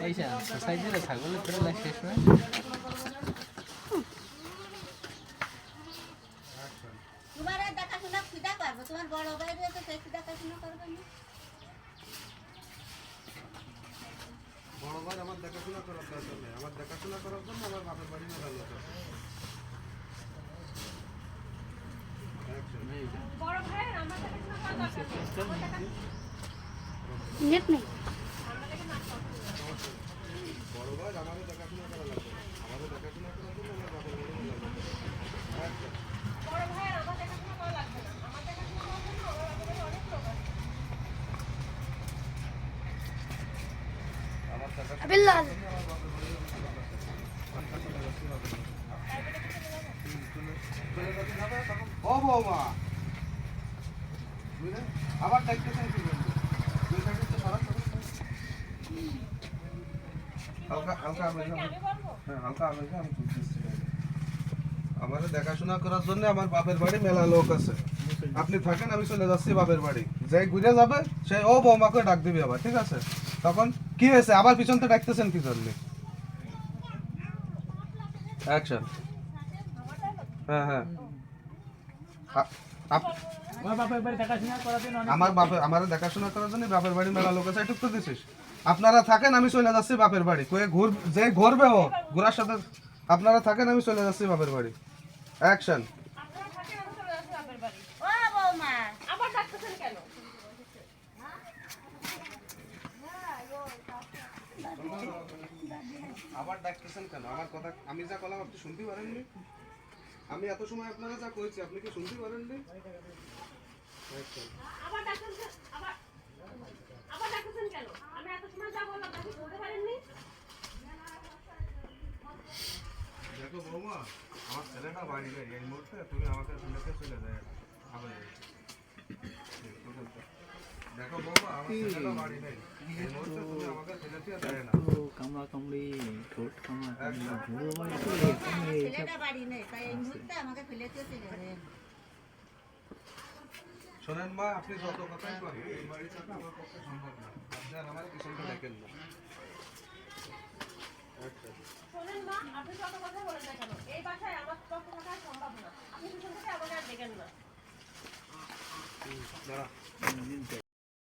এইসা সোসাইটিতে ছাগলের ছোট লাইফ শেষ হয়। তোমার দেখাশোনা খিদা করবো, তোমার বড় ভাই রয়েছে সেই দেখাশোনা করবে না। বড় ভাই আমার দেখাশোনা করার দরকার নেই, আমার দেখাশোনা করার জন্য আমার বাপের বাড়ি না গেল। বড় ভাই আমার দেখাশোনা করার দরকার নেই। নেট নেই। বড় ভাই আমারও দেখাশোনা করা লাগবে, আমারও দেখাশোনা করার জন্য আমার বাপের বাড়ি না গেল। বড় ভাই আমার দেখাশোনা করা লাগবে না, আমার দেখাশোনা করার জন্য আমার বাপের বাড়ি অনেক লোক আছে। আমার দেখাশোনা আবিল্লাল ও বৌমা বুঝলে আবার ডাকতেছেন কি বলবো দুই সাইডে তো সারা হালকা হালকা আমি বলবো হ্যাঁ হালকা আমি বুঝতেছি। আমাদের দেখাশোনা করার জন্য আমার বাপের বাড়ি মেলা লোক আছে, আপনি থাকেন আমি চলে যাচ্ছি বাপের বাড়ি। যে ঘুরে যাবে সে ও বৌমাকে ডাক দিবি আবার, ঠিক আছে? তখন কি হয়েছে আবার পিছন থেকে ডাকতেছেন কি জন্য? অ্যাকশন। হ্যাঁ হ্যাঁ আমার বাপের বাড়ি দেখাশোনা করাতে আমার দেখাশোনা করার জন্য বাপের বাড়ি মেলা লোক আছে, এটুক তো দিছিস। আপনারা থাকেন আমি চলে যাচ্ছি বাপের বাড়ি। কয়ে যে ঘুরবে ও ঘোরার সাথে আপনারা থাকেন আমি চলে যাচ্ছি বাপের বাড়ি। অ্যাকশন। আপনারা থাকেন আমি চলে যাচ্ছি বাপের বাড়ি। ও বৌমা আবার ডাকতেছেন কেন? আবার ডাকতেছেন কেন? আমার কথা আমি যা বললাম আপনি শুনতে পারেননি? আমি এত সময় আপনারা যা কইছি আপনি কি শুনতে পারেননি? আবার ডাকতেছেন আবার ডাকতেছেন কেন? আমি এত সময় যা বললাম আপনি শুনতে পারেননি? দেখো বৌমা আমার ছেলেটা বাড়ি নেই এই মুহূর্তে, তুমি আমাকে ছেলেকে চলে যায় দেখো বৌমা আমার ছেলেটা বাড়ি নেই এই মুহূর্তে, তুমি আমাকে ছেলেকে দেয় না। কামড়া কামড়ি ঠোঁট কামড়া ছেলেটা বাড়ি নেই তাই এই মুহূর্তে আমাকে ফেলে দিয়ে চলে যাবে। শোনেন মা আপনি যত কথাই করেন এই বাড়ি থাকা আমার পক্ষে সম্ভব না, আপনি আর আমার পিছনটা দেখেন না। শোনেন মা, আপনি যত কথা বলেন না কেন, এই বাসায় আমার পক্ষে থাকা সম্ভব না। আপনি পিছন থেকে আমাকে আর দেখেন না। দাঁড়া